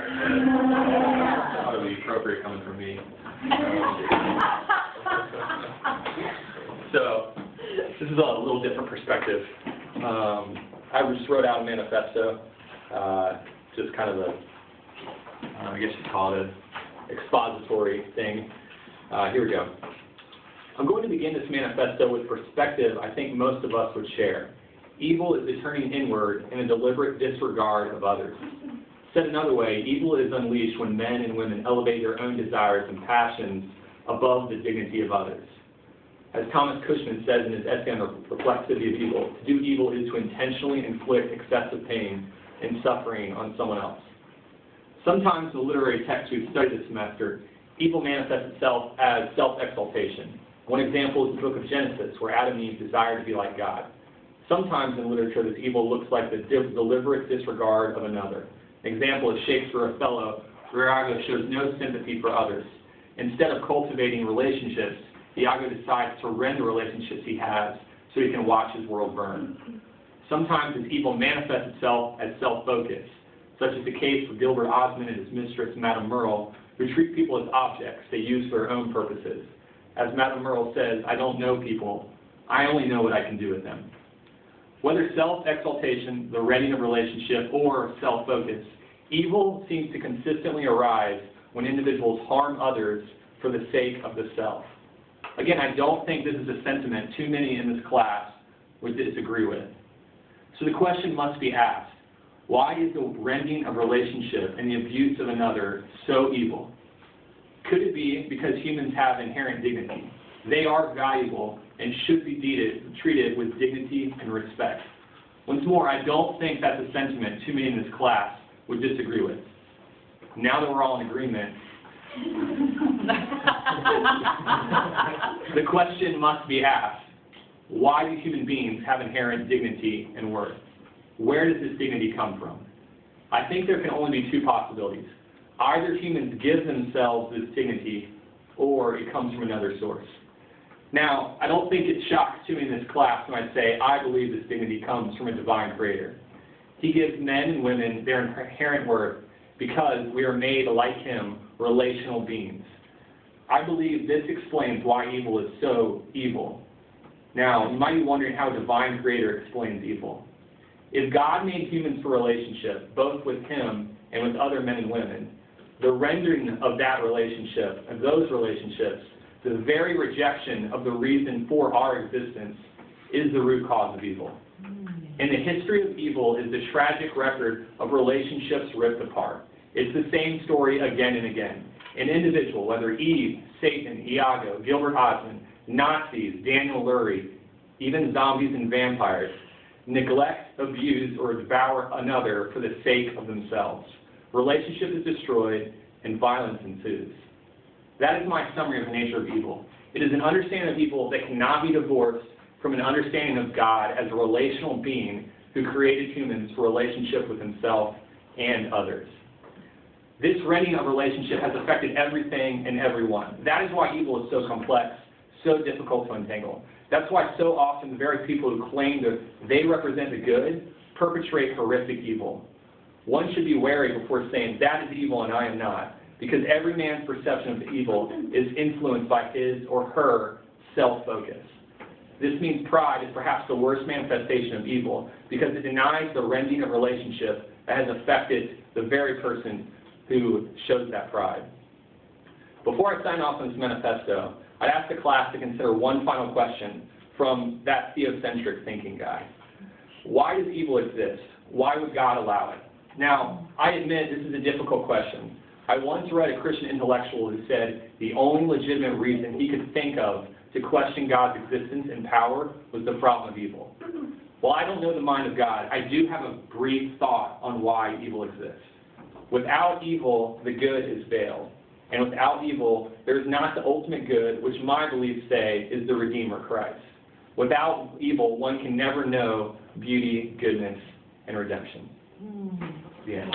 That would be appropriate coming from me. So, this is a little different perspective. I just wrote out a manifesto, just kind of a, I guess you'd call it an expository thing. Here we go. I'm going to begin this manifesto with perspective I think most of us would share. Evil is the turning inward in a deliberate disregard of others. Said another way, evil is unleashed when men and women elevate their own desires and passions above the dignity of others. As Thomas Cushman says in his essay on the reflexivity of evil, to do evil is to intentionally inflict excessive pain and suffering on someone else. Sometimes in the literary text we've studied this semester, evil manifests itself as self-exaltation. One example is the book of Genesis, where Adam and Eve desire to be like God. Sometimes in literature, this evil looks like the deliberate disregard of another. An example is Shakespeare's Othello, where Iago shows no sympathy for others. Instead of cultivating relationships, Iago decides to rend the relationships he has so he can watch his world burn. Sometimes this evil manifests itself as self-focus, such as the case of Gilbert Osmond and his mistress, Madame Merle, who treat people as objects they use for their own purposes. As Madame Merle says, "I don't know people, I only know what I can do with them." Whether self-exaltation, the rending of relationship, or self-focus, evil seems to consistently arise when individuals harm others for the sake of the self. Again, I don't think this is a sentiment too many in this class would disagree with. So the question must be asked, why is the rending of relationship and the abuse of another so evil? Could it be because humans have inherent dignity? They are valuable and should be treated with dignity and respect. Once more, I don't think that's a sentiment too many in this class would disagree with. Now that we're all in agreement, the question must be asked, why do human beings have inherent dignity and worth? Where does this dignity come from? I think there can only be two possibilities. Either humans give themselves this dignity, or it comes from another source. Now, I don't think it shocks too many in this class when I say I believe this dignity comes from a divine creator. He gives men and women their inherent worth because we are made, like him, relational beings. I believe this explains why evil is so evil. Now, you might be wondering how a divine creator explains evil. If God made humans for relationship, both with him and with other men and women, the rendering of that relationship, of those relationships, the very rejection of the reason for our existence, is the root cause of evil. And the history of evil is the tragic record of relationships ripped apart. It's the same story again and again. An individual, whether Eve, Satan, Iago, Gilbert Osmond, Nazis, Daniel Lurie, even zombies and vampires, neglect, abuse, or devour another for the sake of themselves. Relationship is destroyed, and violence ensues. That is my summary of the nature of evil. It is an understanding of evil that cannot be divorced from an understanding of God as a relational being who created humans for relationship with himself and others. This rending of relationship has affected everything and everyone. That is why evil is so complex, so difficult to untangle. That's why so often the very people who claim that they represent the good perpetrate horrific evil. One should be wary before saying, that is evil and I am not, because every man's perception of evil is influenced by his or her self-focus. This means pride is perhaps the worst manifestation of evil, because it denies the rending of relationship that has affected the very person who shows that pride. Before I sign off on this manifesto, I'd ask the class to consider one final question from that theocentric thinking guy. Why does evil exist? Why would God allow it? Now, I admit this is a difficult question. I once read a Christian intellectual who said the only legitimate reason he could think of to question God's existence and power was the problem of evil. While I don't know the mind of God, I do have a brief thought on why evil exists. Without evil, the good is veiled. And without evil, there is not the ultimate good, which my beliefs say is the Redeemer, Christ. Without evil, one can never know beauty, goodness, and redemption. The end.